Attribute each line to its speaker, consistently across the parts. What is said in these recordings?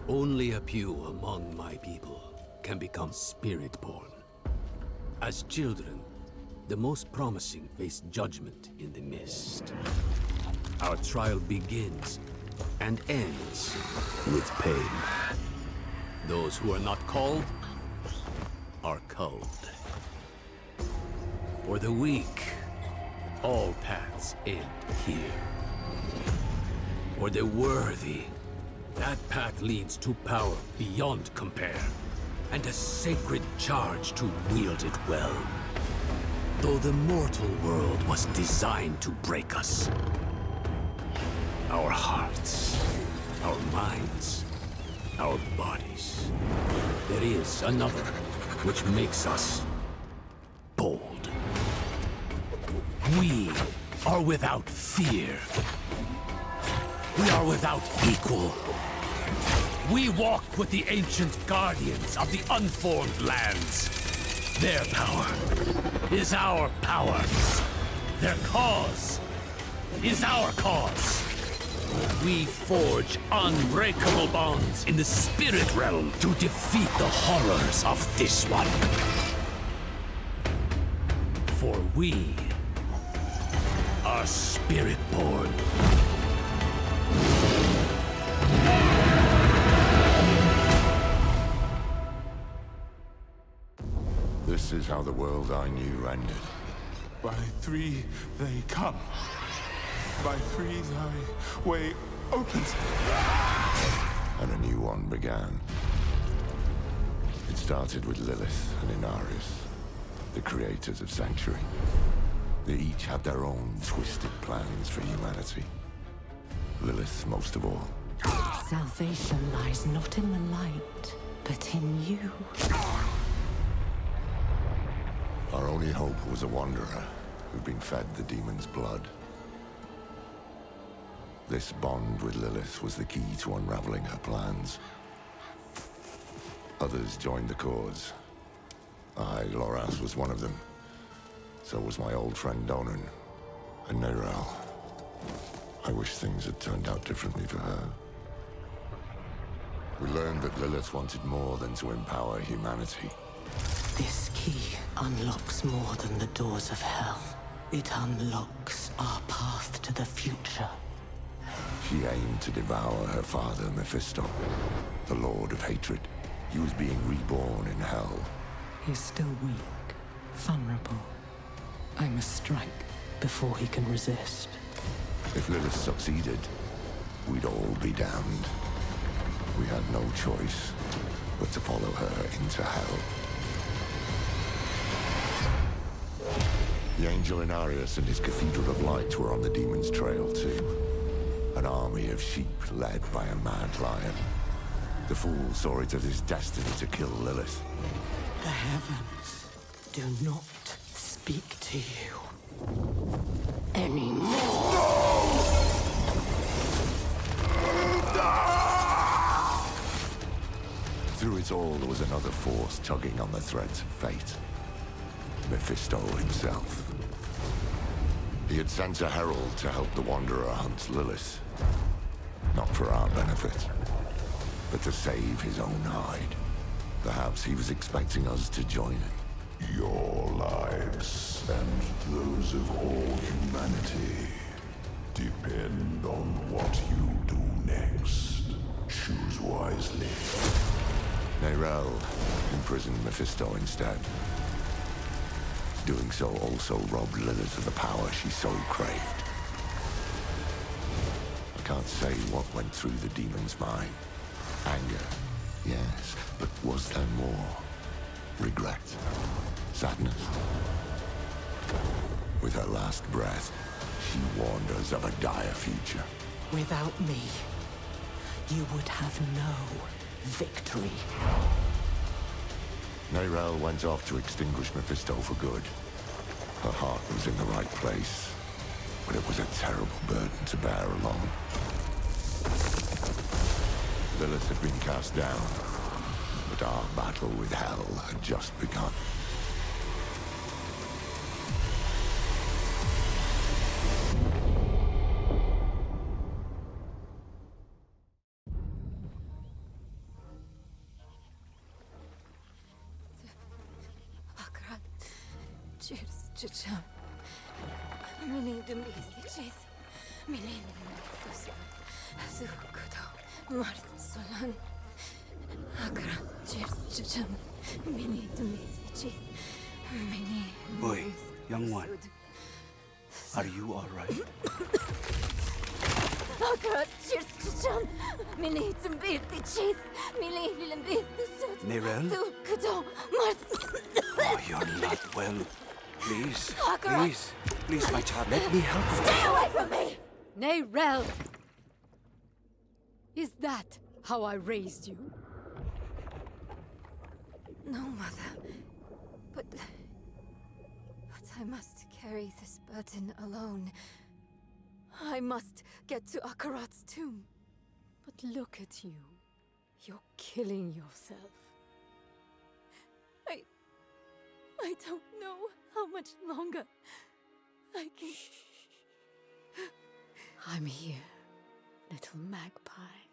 Speaker 1: Only a few among my people can become Spiritborn. As children, the most promising face judgment in the mist. Our trial begins and ends with pain. Those who are not called are culled. For the weak, all paths end here. For the worthy, that path leads to power beyond compare, and a sacred charge to wield it well. Though the mortal world was designed to break us, our hearts, our minds, our bodies, there is another which makes us bold. We are without fear. We are without equal. We walk with the ancient guardians of the unformed lands. Their power is our power. Their cause is our cause. We forge unbreakable bonds in the spirit realm to defeat the horrors of this one. For we are Spiritborn.
Speaker 2: This is how the world I knew ended.
Speaker 3: By three they come. By three thy way opens.
Speaker 2: And a new one began. It started with Lilith and Inarius, the creators of Sanctuary. They each had their own twisted plans for humanity. Lilith most of all.
Speaker 4: Salvation lies not in the light, but in you.
Speaker 2: Our only hope was a wanderer who'd been fed the demon's blood. This bond with Lilith was the key to unraveling her plans. Others joined the cause. I, Loras, was one of them. So was my old friend Donan, and Neyrelle. I wish things had turned out differently for her. We learned that Lilith wanted more than to empower humanity.
Speaker 4: This key unlocks more than the doors of hell. It unlocks our path to the future.
Speaker 2: She aimed to devour her father, Mephisto, the Lord of Hatred. He was being reborn in hell.
Speaker 4: He's still weak, vulnerable. I must strike before he can resist.
Speaker 2: If Lilith succeeded, we'd all be damned. We had no choice but to follow her into hell. The Angel Inarius and his Cathedral of Light were on the demon's trail too. An army of sheep led by a mad lion. The fool saw it as his destiny to kill Lilith.
Speaker 4: The heavens do not speak to you anymore.
Speaker 2: Through it all, there was another force tugging on the threads of fate. Mephisto himself. He had sent a herald to help the Wanderer hunt Lilith. Not for our benefit, but to save his own hide. Perhaps he was expecting us to join him.
Speaker 3: Your lives and those of all humanity depend on what you do next. Choose wisely.
Speaker 2: Neyrelle imprisoned Mephisto instead. Doing so also robbed Lilith of the power she so craved. I can't say what went through the demon's mind. Anger, yes, but was there more? Regret? Sadness? With her last breath, she warned us of a dire future.
Speaker 4: Without me, you would have no victory.
Speaker 2: Neyrelle went off to extinguish Mephisto for good. Her heart was in the right place, but it was a terrible burden to bear alone. Lilith had been cast down, but our battle with hell had just begun.
Speaker 5: Cheers, chicham. Mini dumbichis. Mini dumbichis. Zukudo. Mart solan. Akara. Cheers, chicham. Mini dumbichis. Mini.
Speaker 6: Boy, young one. Are you all right?
Speaker 5: Akara. Cheers, chicham. Mini dumbichis. Mini dumbichis.
Speaker 6: Nerel?
Speaker 5: Zukudo. Mart.
Speaker 6: Oh, you're not well. Please, please, my child, let me help you.
Speaker 5: Stay away from me!
Speaker 7: Nerel! Is that how I raised you?
Speaker 5: No, Mother. But I must carry this burden alone. I must get to Akarat's tomb.
Speaker 7: But look at you. You're killing yourself.
Speaker 5: I don't know how much longer I can...
Speaker 7: I'm here, little magpie.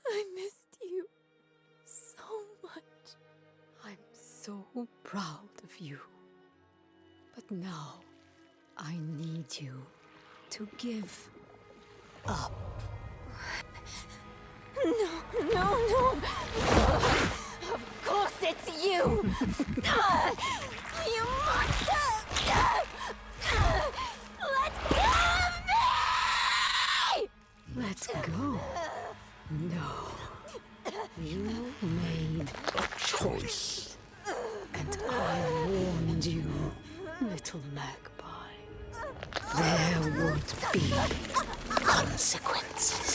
Speaker 5: I missed you so much.
Speaker 7: I'm so proud of you. But now, I need you to give up.
Speaker 5: No. Of course it's you! You monster! Let go of me!
Speaker 7: Let go. No. You made a choice. And I warned you, little magpie. There would be consequences.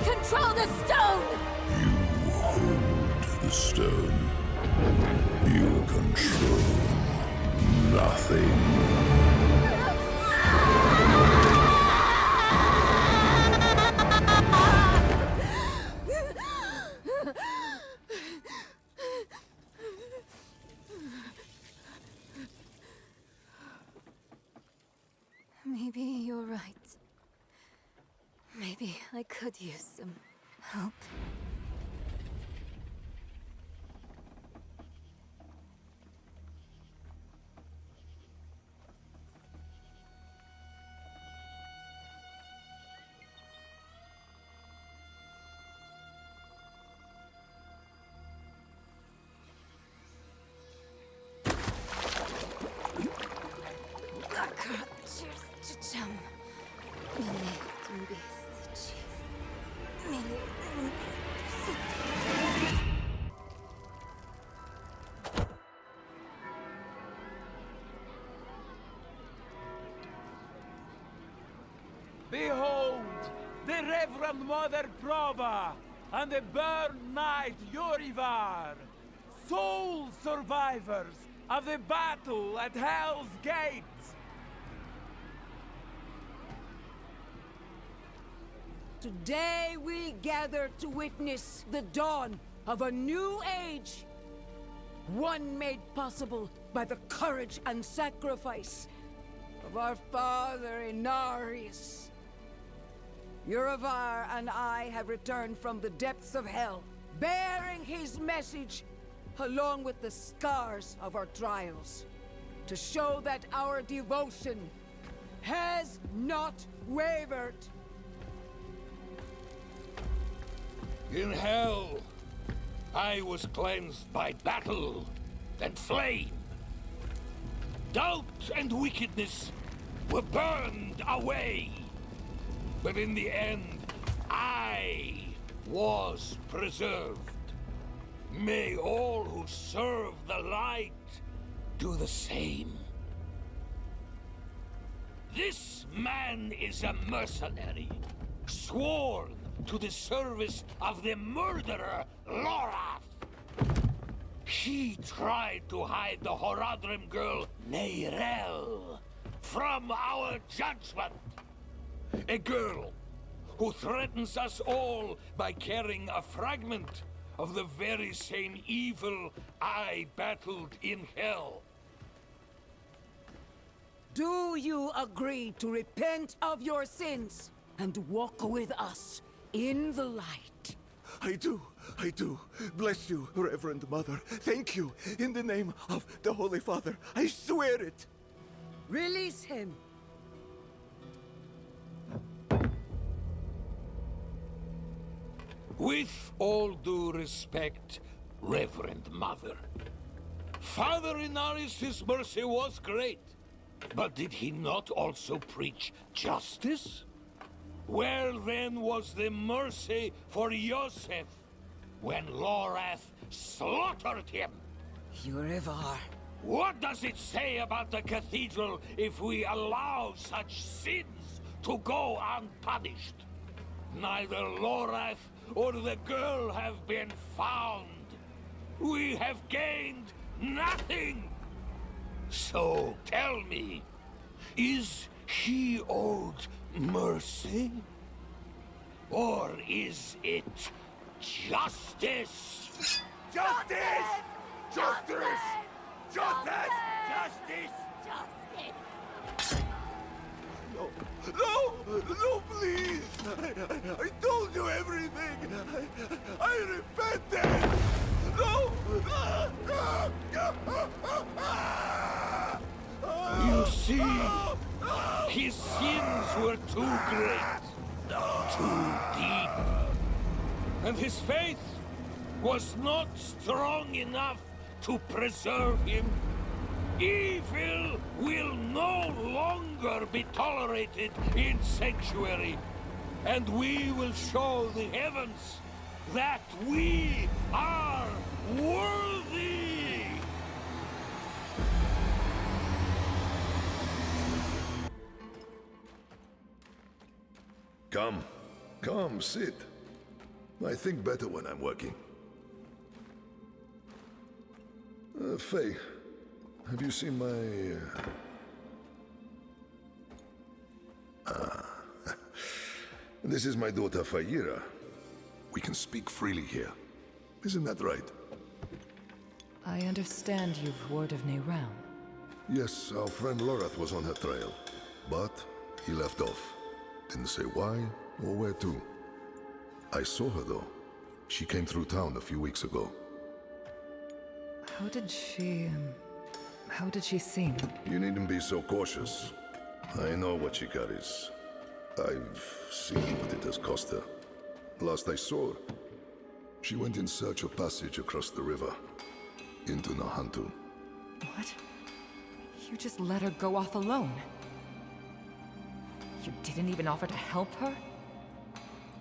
Speaker 5: Control the stone!
Speaker 3: You hold the stone. You control nothing.
Speaker 5: Maybe you're right. Maybe I could use some help.
Speaker 8: Behold, the Reverend Mother Prova and the Burn Knight Yorivar, sole survivors of the battle at Hell's Gates.
Speaker 9: Today we gather to witness the dawn of a new age. One made possible by the courage and sacrifice of our father Inarius. Yorivar and I have returned from the depths of hell, bearing his message along with the scars of our trials, to show that our devotion has not wavered.
Speaker 10: In hell, I was cleansed by battle and flame. Doubt and wickedness were burned away. But in the end, I was preserved. May all who serve the light do the same. This man is a mercenary, sworn to the service of the murderer, Lorath. He tried to hide the Horadrim girl, Neyrel, from our judgment. A girl who threatens us all by carrying a fragment of the very same evil I battled in hell.
Speaker 9: Do you agree to repent of your sins and walk with us in the light?
Speaker 2: I do. Bless you, Reverend Mother. Thank you. In the name of the Holy Father, I swear it.
Speaker 9: Release him.
Speaker 10: With all due respect, Reverend Mother, Father Inaris' mercy was great, but did he not also preach justice? Where then was the mercy for Yosef when Lorath slaughtered him?
Speaker 9: Yurivar.
Speaker 10: What does it say about the cathedral if we allow such sins to go unpunished? Neither Lorath or the girl have been found. We have gained nothing. So tell me, is he owed mercy? Or is it justice?
Speaker 2: Justice! Justice! Justice! Justice! No, please! I told you everything! I repented! No!
Speaker 10: You see, his sins were too great, too deep, and his faith was not strong enough to preserve him. Evil will no longer be tolerated in Sanctuary, and we will show the heavens that we are worthy!
Speaker 3: Come, sit. I think better when I'm working. Faye, have you seen my... This is my daughter, Fayira. We can speak freely here. Isn't that right?
Speaker 11: I understand you've word of Nehram.
Speaker 3: Yes, our friend Lorath was on her trail. But he left off. Didn't say why or where to. I saw her, though. She came through town a few weeks ago.
Speaker 11: How did she seem?
Speaker 3: You needn't be so cautious. I know what she carries. I've seen what it has cost her. Last I saw her, she went in search of passage across the river, into Nahantu.
Speaker 11: What? You just let her go off alone? You didn't even offer to help her?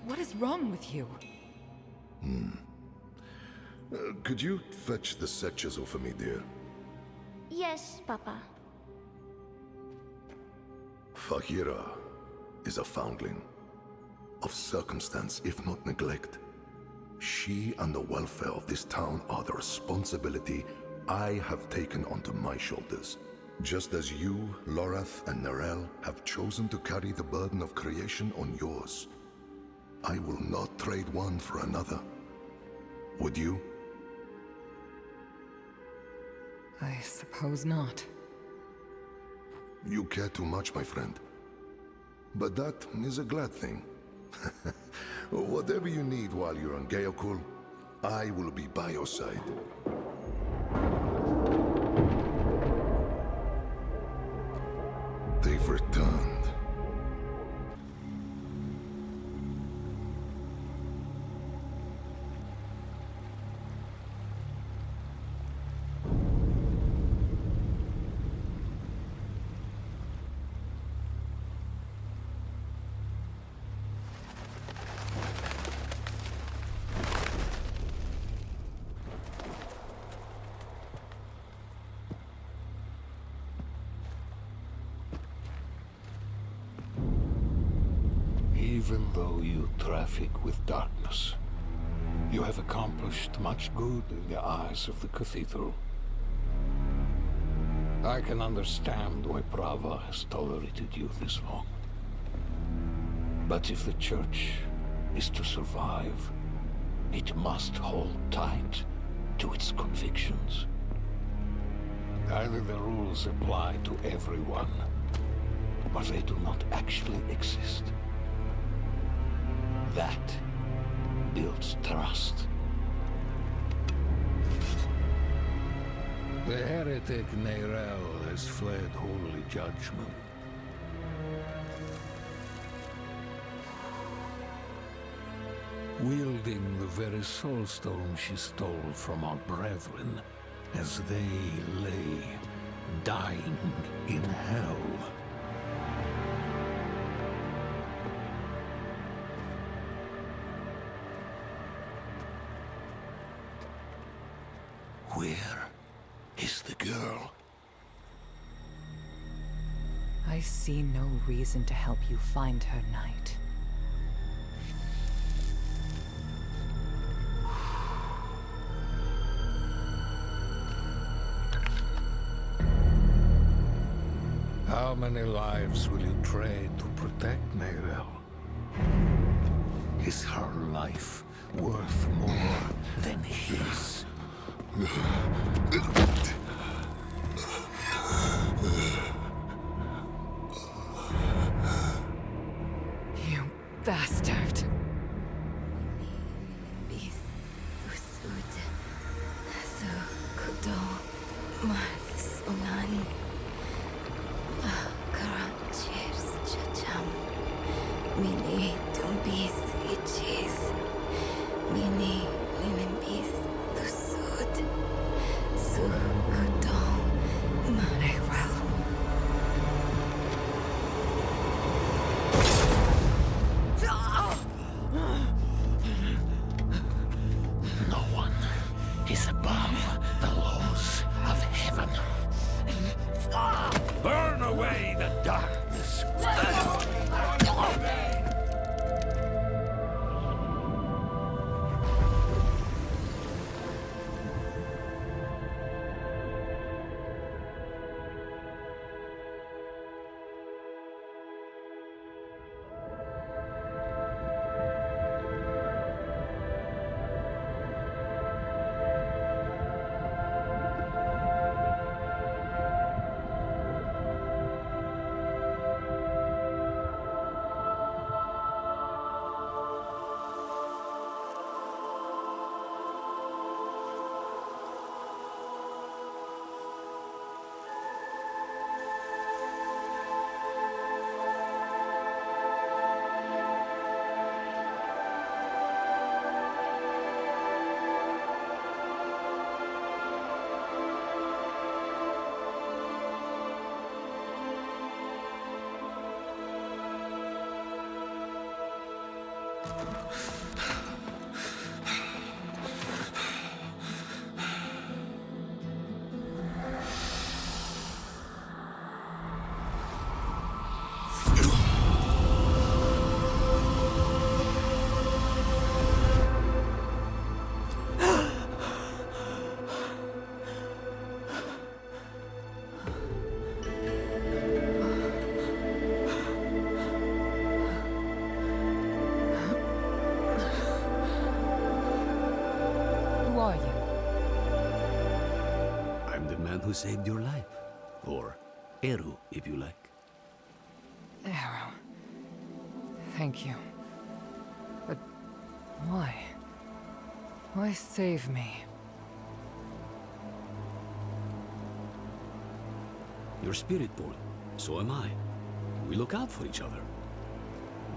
Speaker 11: What is wrong with you?
Speaker 3: Could you fetch the Setchezo for me, dear?
Speaker 12: Yes, Papa.
Speaker 3: Fahira is a foundling. Of circumstance, if not neglect. She and the welfare of this town are the responsibility I have taken onto my shoulders. Just as you, Lorath, and Nerel have chosen to carry the burden of creation on yours. I will not trade one for another. Would you?
Speaker 11: I suppose not.
Speaker 3: You care too much, my friend. But that is a glad thing. Whatever you need while you're on Geokul, I will be by your side. They've returned.
Speaker 10: Even though you traffic with darkness, you have accomplished much good in the eyes of the cathedral. I can understand why Prava has tolerated you this long. But if the church is to survive, it must hold tight to its convictions. Either the rules apply to everyone, or they do not actually exist. That builds trust.
Speaker 13: The heretic Neyrel has fled holy judgment. Wielding the very soulstone she stole from our brethren as they lay dying in hell.
Speaker 10: Where is the girl?
Speaker 11: I see no reason to help you find her, Knight.
Speaker 13: How many lives will you trade to protect Neyrel? Is her life worth more than his?
Speaker 11: You bastard!
Speaker 1: Who saved your life. Or Eru, if you like.
Speaker 11: Eru. Thank you. But why? Why save me?
Speaker 1: You're Spiritborn. So am I. We look out for each other.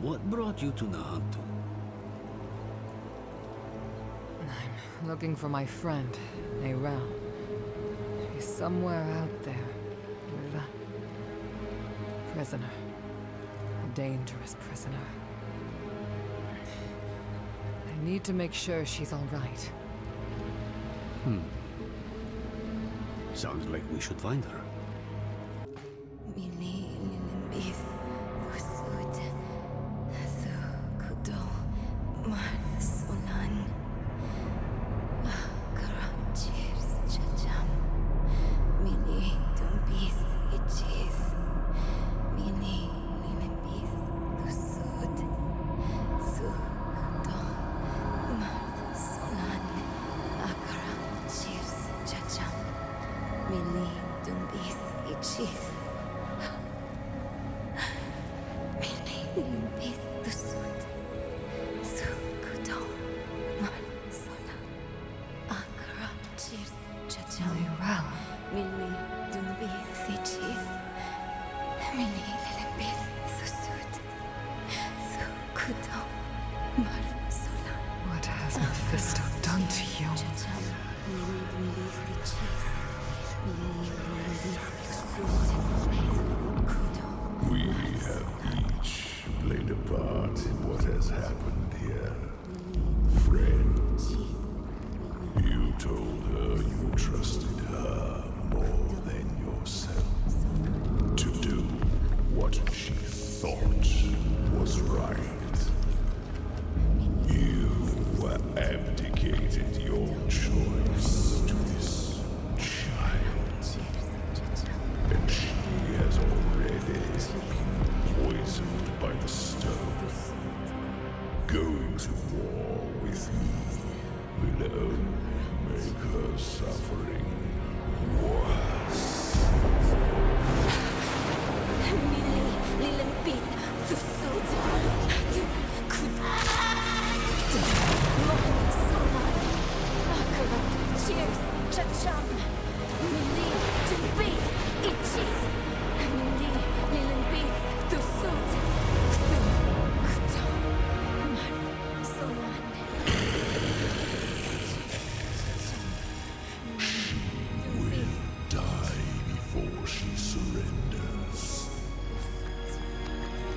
Speaker 1: What brought you to Nahantu?
Speaker 11: I'm looking for my friend, Neyrel. He's somewhere out there, with a prisoner. A dangerous prisoner. I need to make sure she's all right.
Speaker 1: Sounds like we should find her.
Speaker 5: Nilimpith tusut. Sukudo. Man sola. Akra cheers. Chacham.
Speaker 11: Well.
Speaker 5: Mili dunbi thichis. Mili lilimpith tusut. Sukudo. Man sola.
Speaker 11: What has Mephisto done to you?
Speaker 5: Chacham. Mili dunbi thichis. Mili lilimpith tusut. Sukudo.
Speaker 3: We have each played a part in what has happened here. Friends, you told her you trusted her more than yourself to do what she thought was right. You abdicated your choice to this child, and she has already been poisoned by the stone. Going to war with me will only make her suffering worse.
Speaker 5: Mili lilimpith tusut. Sukudo. Man sola. Akra cheers. Chacham. Mili dunbi thichis. Mili lilimpith tusut. Sukudo. Man sola.
Speaker 3: Die before she surrenders.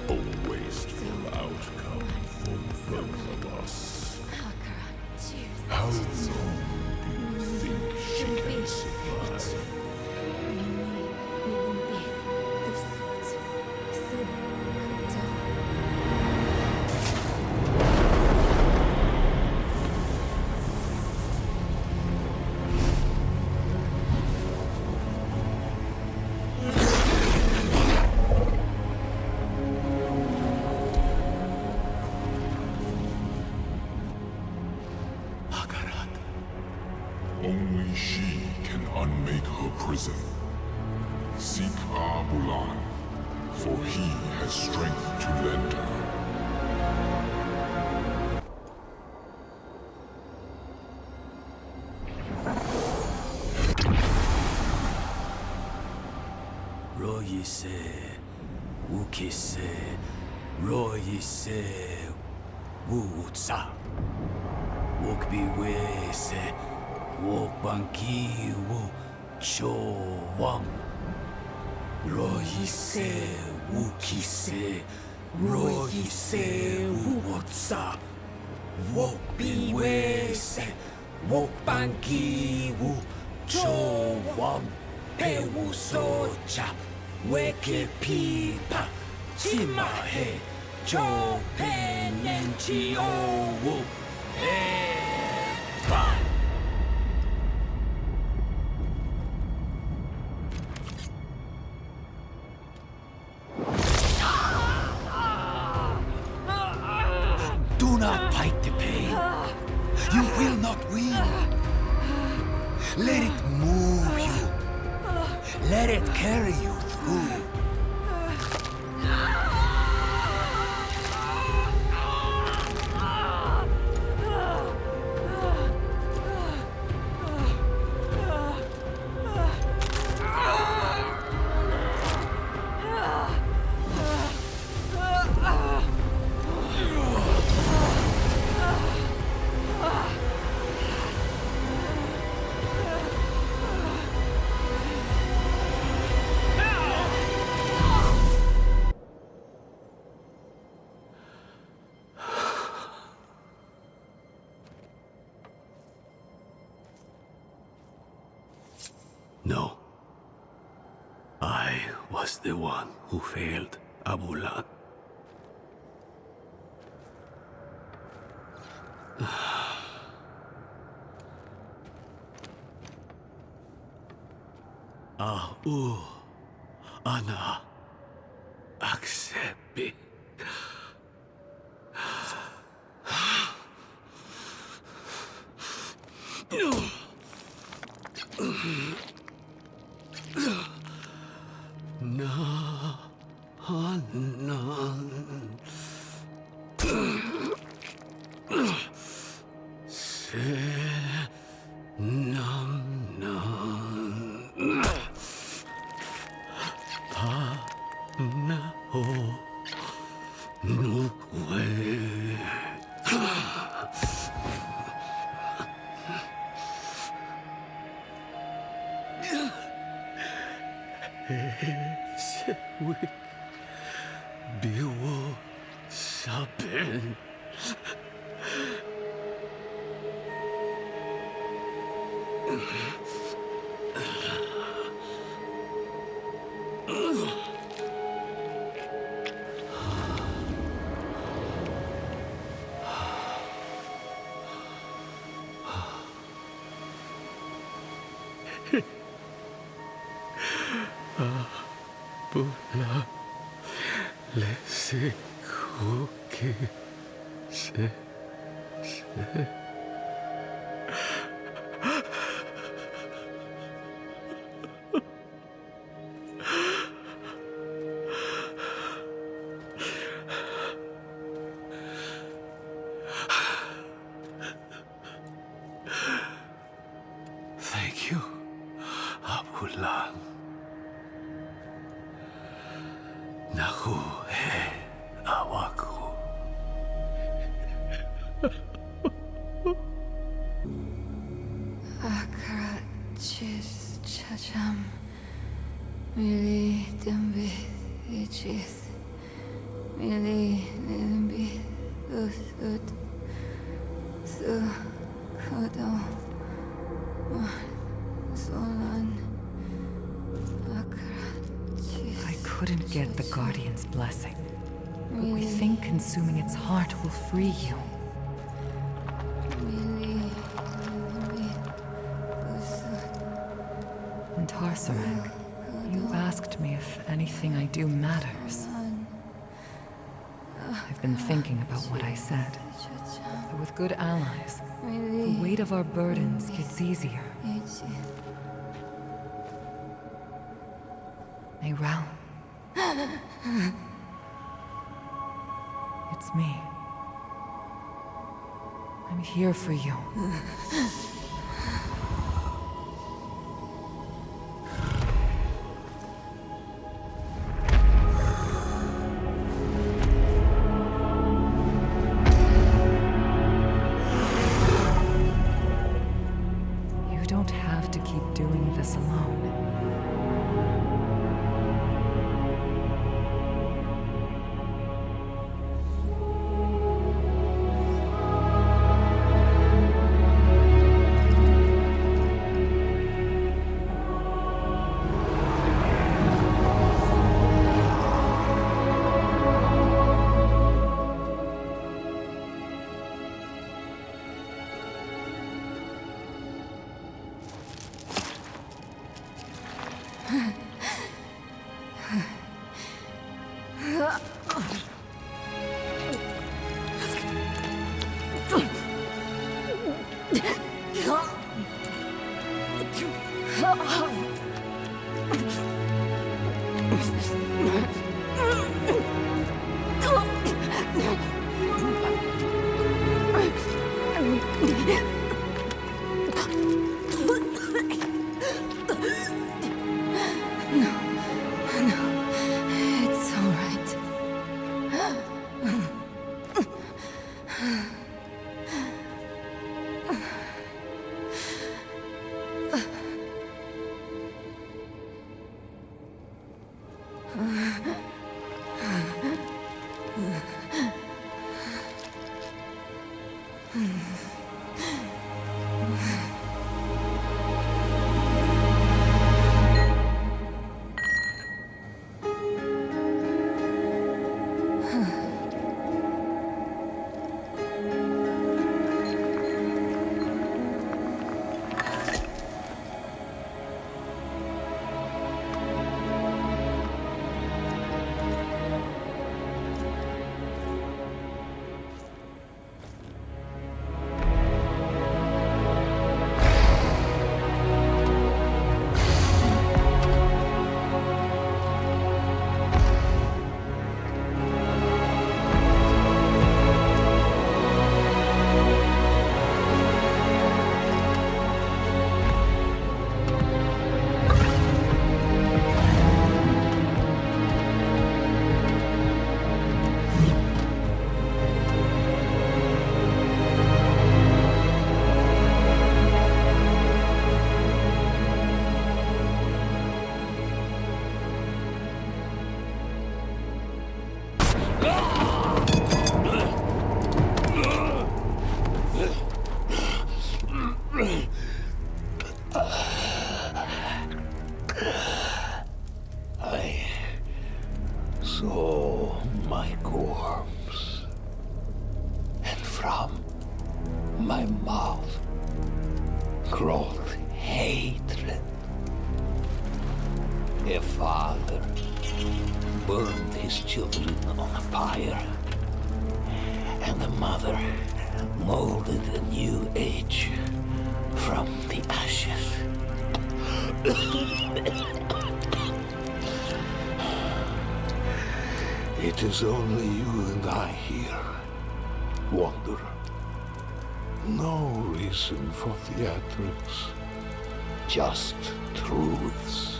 Speaker 3: A wasteful outcome for both of us.
Speaker 5: Akra cheers.
Speaker 3: How long do you think she can survive?
Speaker 5: Mili lilimpith tusut. Sukudo.
Speaker 3: Only she can unmake her prison. Seek Abulan, for he has strength to lend her.
Speaker 1: Royise, Wukise, Royise, Wutsa. Wokbi wese, Wokbanki wu Chowam. Royise, Wukise, Royise, Wutsa. Wokbi wese, Wokbanki wu Chowam. Pewu socha, weke pipa, chimahe, jo penenchi owu, eba. Do not fight the pain. You will not win. Let it move you. Let it carry you through. No. I was the one who failed Abulan. Ana accept. Nahantu.
Speaker 13: No way. Sedgwick, Biwo, Sabin. Bula lesi kuki se. Thank you, Abula. Nahu he awaku.
Speaker 14: Akra chis chacham mili dembi ichis mili limbi usut su kodom solan akra.
Speaker 11: I couldn't get the Guardian's blessing, but we think consuming its heart will free you. And Tarsarak, you asked me if anything I do matters. I've been thinking about what I said. That with good allies, the weight of our burdens gets easier. Mayral. It's me. I'm here for you. You don't have to keep doing this alone.
Speaker 10: my mouth growth hatred. A father burned his children on a pyre, and the mother molded a new age from the ashes. It is only you and I here, Wanderer. No reason for theatrics, just truths.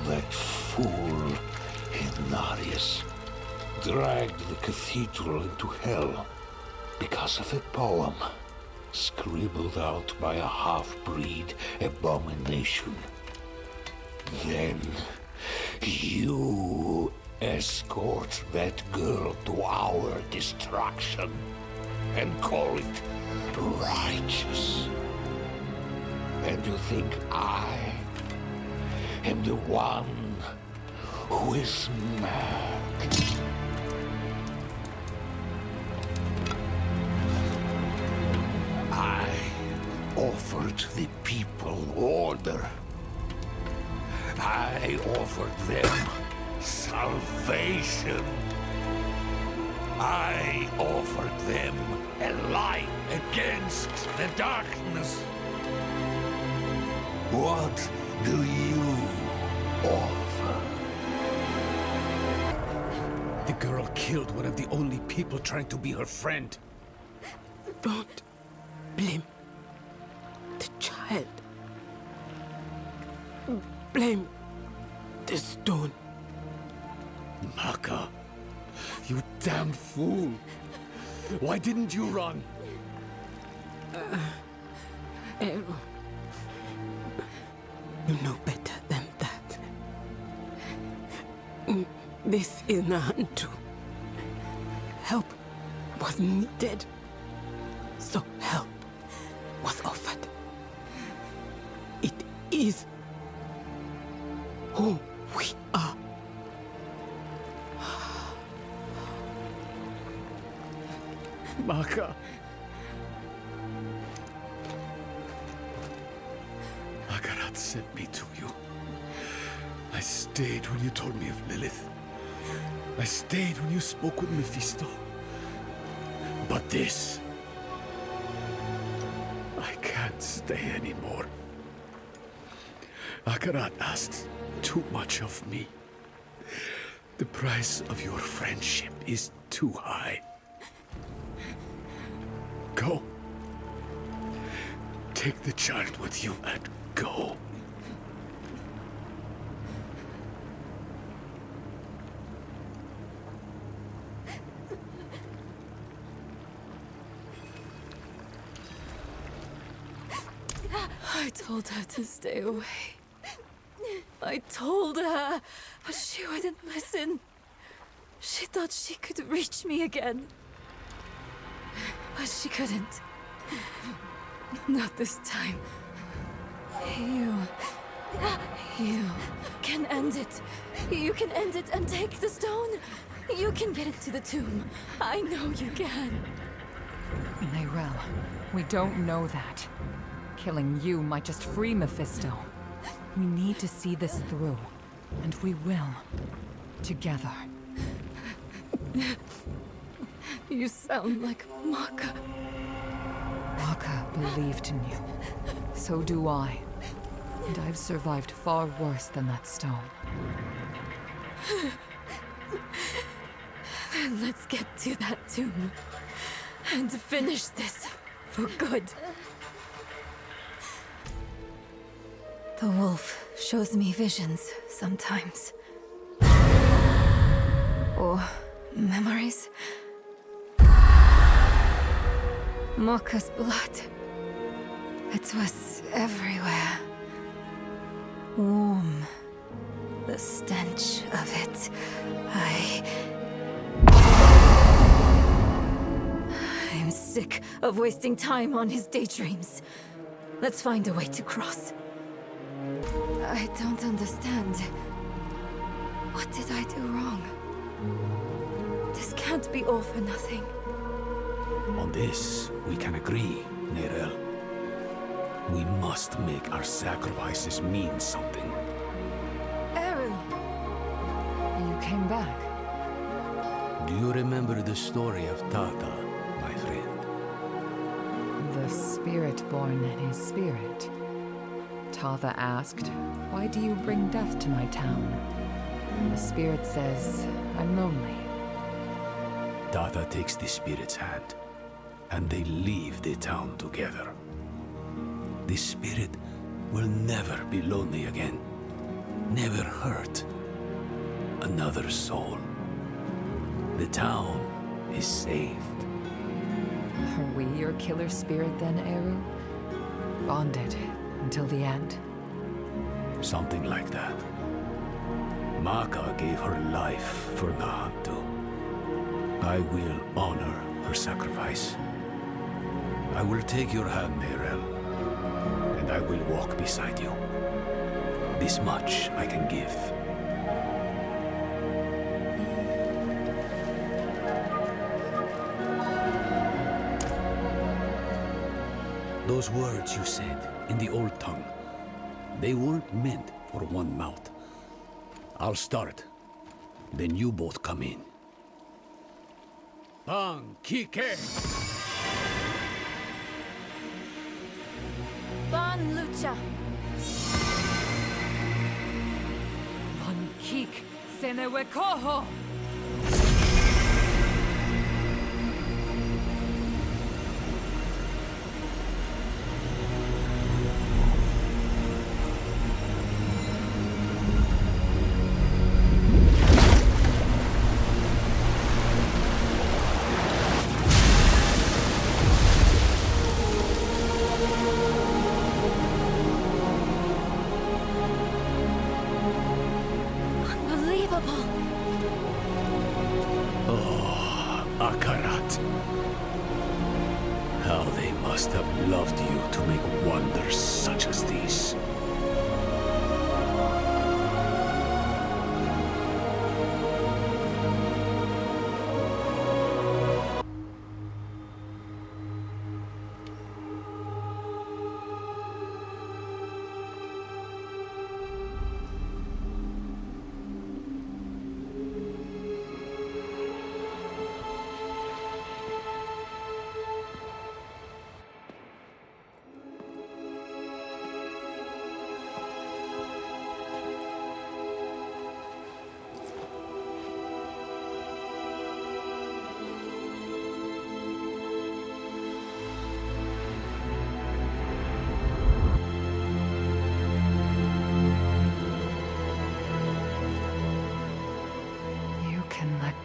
Speaker 10: That fool Inarius dragged the cathedral into hell because of a poem scribbled out by a half-breed abomination. Then you escort that girl to our destruction and call it righteous. And you think I am the one who is mad? I offered the people order. I offered them salvation. I offered them a light against the darkness. What do you offer?
Speaker 1: The girl killed one of the only people trying to be her friend.
Speaker 4: Don't blame the child. Blame the stone.
Speaker 1: Maka, you damn fool. Why didn't you run?
Speaker 4: Ero, you know better than that. This is Nahantu. Help was needed, so help was offered. It is who we are.
Speaker 1: Maka. Akarat sent me to you. I stayed when you told me of Lilith. I stayed when you spoke with Mephisto. But this... I can't stay anymore. Akarat asked too much of me. The price of your friendship is too high. Go. Take the child with you and go.
Speaker 5: I told her to stay away. I told her, but she wouldn't listen. She thought she could reach me again. But she couldn't. Not this time. You can end it. You can end it and take the stone. You can get it to the tomb. I know you can.
Speaker 11: Nayrel, we don't know that. Killing you might just free Mephisto. We need to see this through. And we will. Together.
Speaker 5: You sound like Maka.
Speaker 11: Maka believed in you. So do I. And I've survived far worse than that stone.
Speaker 5: Then let's get to that tomb. And finish this for good. The wolf shows me visions sometimes. Or memories. Maka's blood. It was everywhere. Warm. The stench of it. I'm sick of wasting time on his daydreams. Let's find a way to cross. I don't understand. What did I do wrong? This can't be all for nothing.
Speaker 1: On this, we can agree, Nerel. We must make our sacrifices mean something.
Speaker 5: Eru!
Speaker 11: You came back.
Speaker 1: Do you remember the story of Tata, my friend?
Speaker 11: The Spiritborn and his spirit. Tatha asked, "Why do you bring death to my town?" And the spirit says, "I'm lonely."
Speaker 1: Tata takes the spirit's hand, and they leave the town together. The spirit will never be lonely again. Never hurt another soul. The town is saved.
Speaker 11: Are we your killer spirit then, Eru? Bonded until the end?
Speaker 1: Something like that. Maka gave her life for Nahantu. I will honor her sacrifice. I will take your hand, Nerel, and I will walk beside you. This much I can give. Those words you said in the old tongue, they weren't meant for one mouth. I'll start, then you both come in. Bang, Kike!
Speaker 5: Ban Lucha!
Speaker 11: Bon Kik Senewekoho!
Speaker 1: How they must have loved you to make wonders such as these.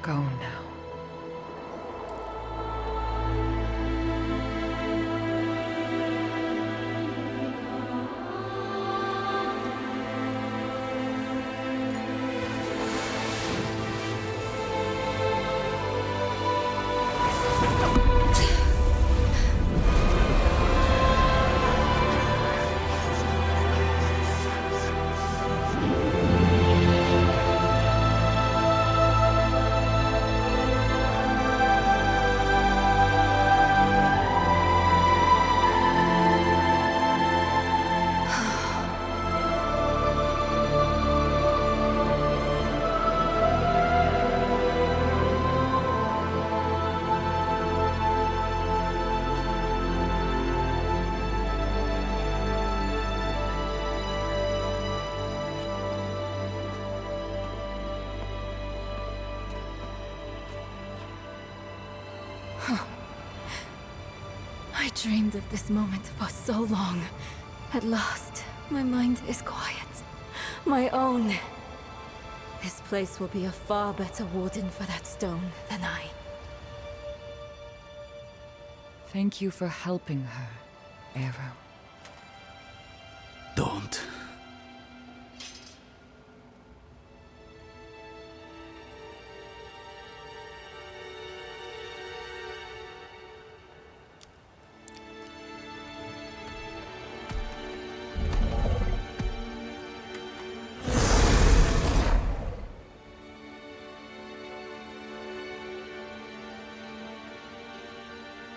Speaker 1: Go now.
Speaker 5: I dreamed of this moment for so long. At last, my mind is quiet. My own. This place will be a far better warden for that stone than I.
Speaker 11: Thank you for helping her, Eru.
Speaker 1: Don't.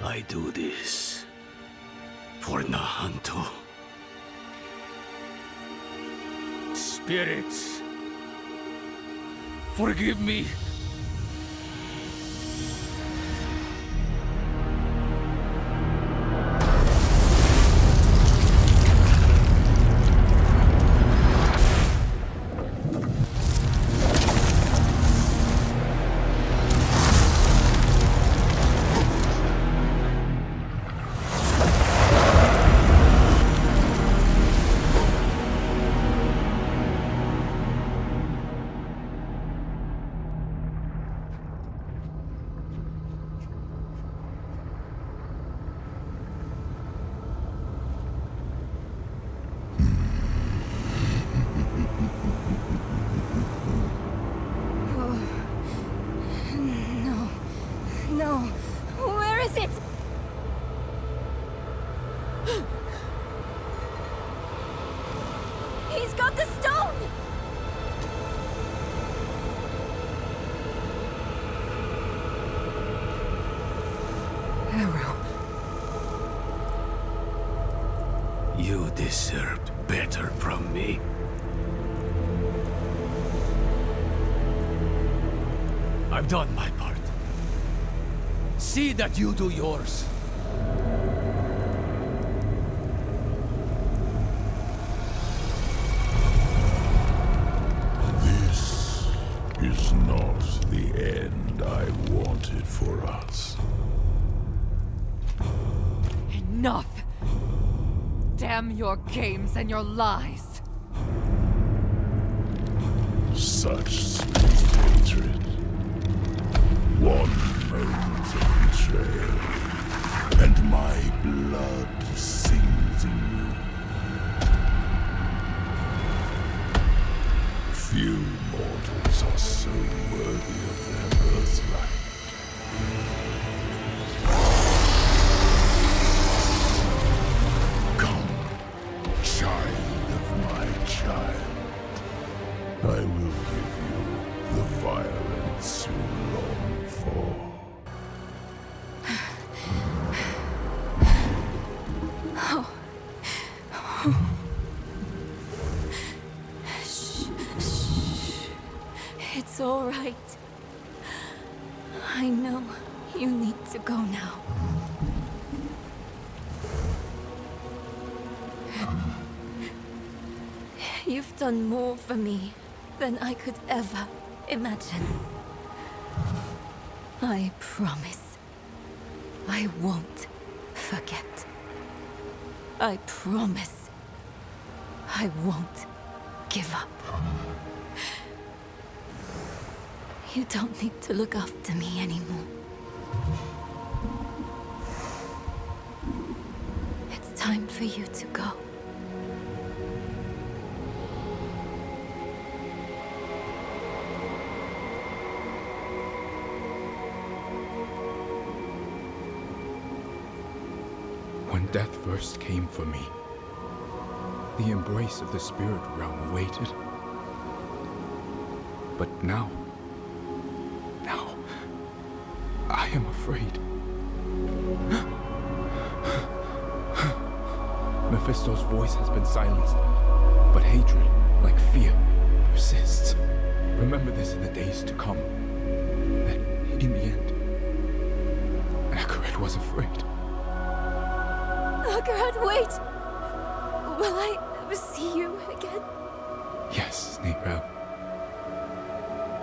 Speaker 1: I do this for Nahantu. Spirits, forgive me.
Speaker 5: No. Where is it? He's got the stone!
Speaker 11: Arrow.
Speaker 1: You deserved better from me. I've done my part. See that you do yours.
Speaker 13: This is not the end I wanted for us.
Speaker 11: Enough! Damn your games and your lies!
Speaker 13: Such sweet hatred. One moment of betrayal, and my blood sings in you. Few mortals are so worthy of their birthright. Come, child of my child. I will give you the violence you long for.
Speaker 5: Shh. It's all right. I know you need to go now. You've done more for me than I could ever imagine. I promise. I won't forget. I promise. I won't give up. You don't need to look after me anymore. It's time for you to go.
Speaker 15: When death first came for me, the embrace of the spirit realm awaited. But now, I am afraid. Mephisto's voice has been silenced, but hatred, like fear, persists. Remember this in the days to come. That, in the end, Akaret was afraid.
Speaker 5: Akaret, wait! Will I ever see you again?
Speaker 15: Yes, Neyrel.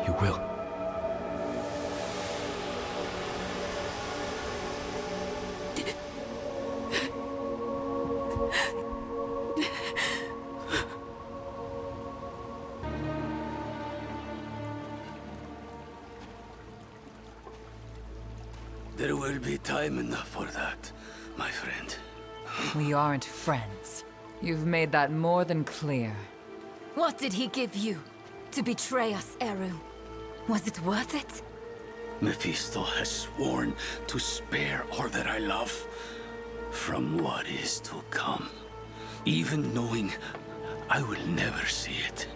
Speaker 15: You will.
Speaker 1: There will be time enough for that, my friend.
Speaker 11: We aren't friends. You've made that more than clear.
Speaker 5: What did he give you to betray us, Eru? Was it worth it?
Speaker 1: Mephisto has sworn to spare all that I love from what is to come. Even knowing I will never see it,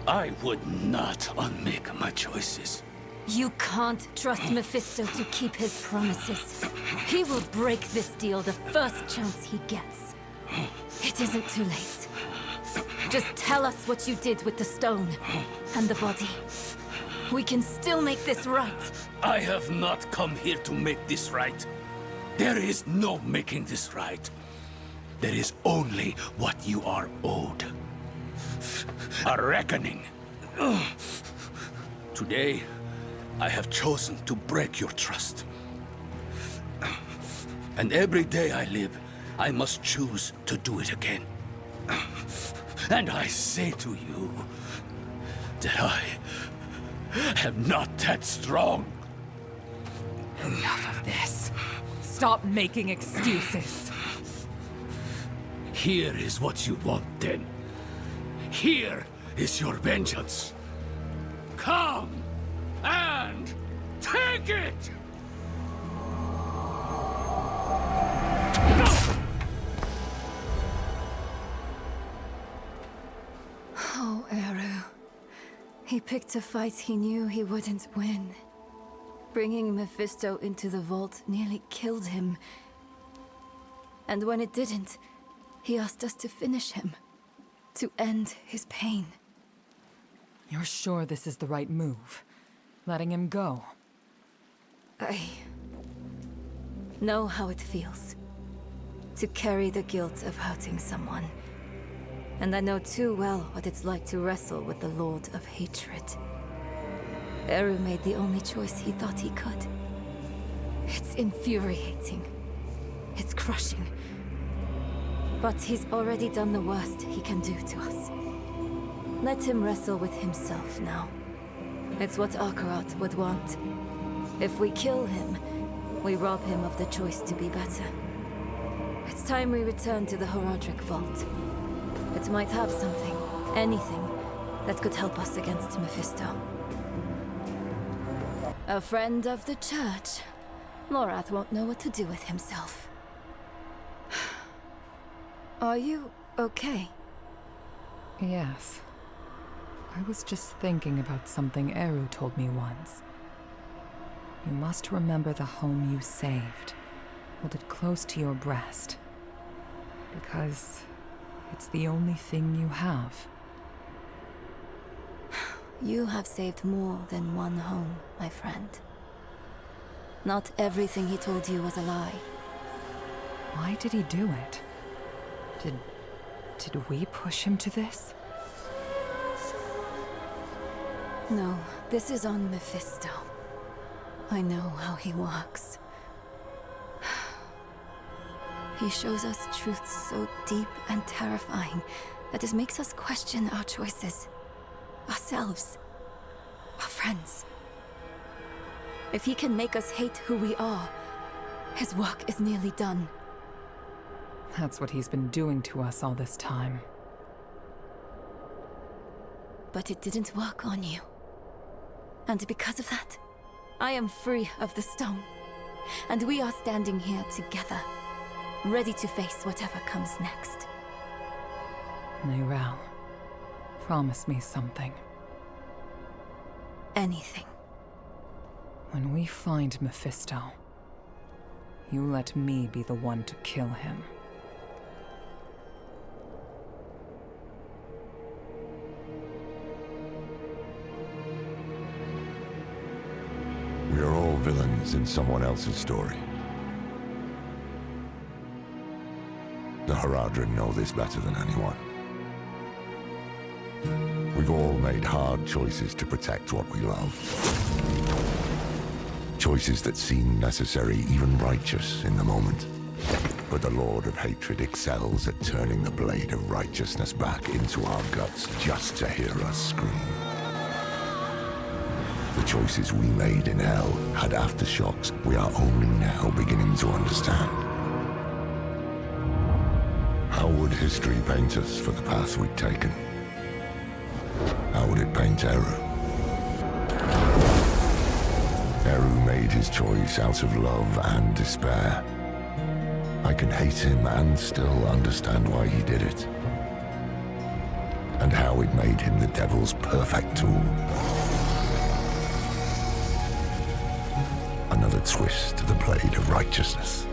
Speaker 1: I would not unmake my choices.
Speaker 5: You can't trust Mephisto to keep his promises. He will break this deal the first chance he gets. It isn't too late. Just tell us what you did with the stone and the body. We can still make this right.
Speaker 1: I have not come here to make this right. There is no making this right. There is only what you are owed. A reckoning. Today, I have chosen to break your trust. And every day I live, I must choose to do it again. And I say to you that I am not that strong.
Speaker 11: Enough of this. Stop making excuses.
Speaker 1: Here is what you want, then. Here is your vengeance. Come and take it!
Speaker 5: Oh, Eru. He picked a fight he knew he wouldn't win. Bringing Mephisto into the vault nearly killed him. And when it didn't, he asked us to finish him. To end his pain.
Speaker 11: You're sure this is the right move? Letting him go?
Speaker 5: I know how it feels. To carry the guilt of hurting someone. And I know too well what it's like to wrestle with the Lord of Hatred. Eru made the only choice he thought he could. It's infuriating. It's crushing. But he's already done the worst he can do to us. Let him wrestle with himself now. It's what Akarat would want. If we kill him, we rob him of the choice to be better. It's time we return to the Horadric Vault. It might have something, anything, that could help us against Mephisto. A friend of the church. Lorath won't know what to do with himself. Are you okay?
Speaker 11: Yes. I was just thinking about something Eru told me once. You must remember the home you saved. Hold it close to your breast. Because it's the only thing you have.
Speaker 5: You have saved more than one home, my friend. Not everything he told you was a lie.
Speaker 11: Why did he do it? Did we push him to this?
Speaker 5: No, this is on Mephisto. I know how he works. He shows us truths so deep and terrifying that it makes us question our choices. Ourselves. Our friends. If he can make us hate who we are, his work is nearly done.
Speaker 11: That's what he's been doing to us all this time.
Speaker 5: But it didn't work on you. And because of that, I am free of the stone. And we are standing here together, ready to face whatever comes next.
Speaker 11: Neyrelle, promise me something.
Speaker 5: Anything.
Speaker 11: When we find Mephisto, you let me be the one to kill him.
Speaker 2: We are all villains in someone else's story. The Haradrim know this better than anyone. We've all made hard choices to protect what we love. Choices that seem necessary, even righteous in the moment. But the Lord of Hatred excels at turning the blade of righteousness back into our guts just to hear us scream. The choices we made in hell had aftershocks we are only now beginning to understand. How would history paint us for the path we'd taken? How would it paint Eru? Eru made his choice out of love and despair. I can hate him and still understand why he did it. And how it made him the devil's perfect tool. another twist to the blade of righteousness.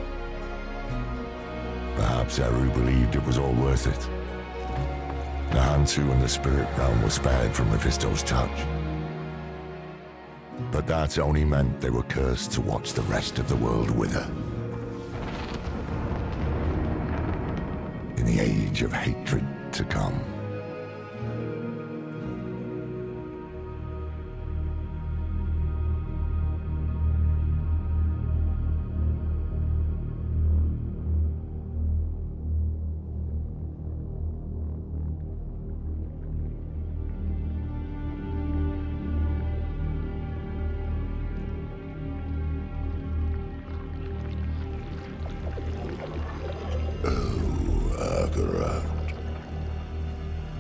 Speaker 2: Perhaps Eru believed it was all worth it. Nahantu and the spirit realm were spared from Mephisto's touch. But that only meant they were cursed to watch the rest of the world wither. In the age of hatred to come.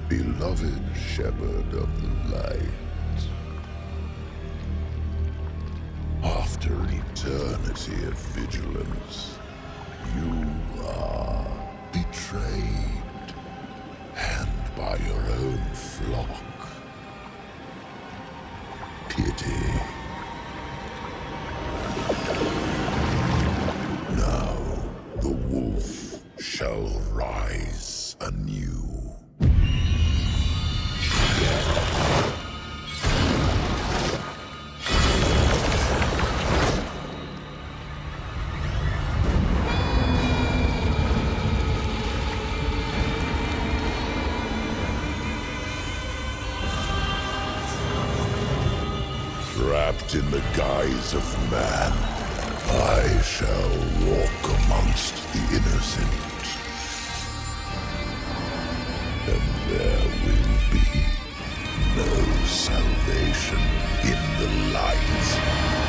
Speaker 3: Beloved shepherd of the light, after an eternity of vigilance, you are betrayed, and by your own flock. Pity. Now the wolf shall rise anew. Wrapped in the guise of man, I shall walk amongst the innocent. And there will be no salvation in the light.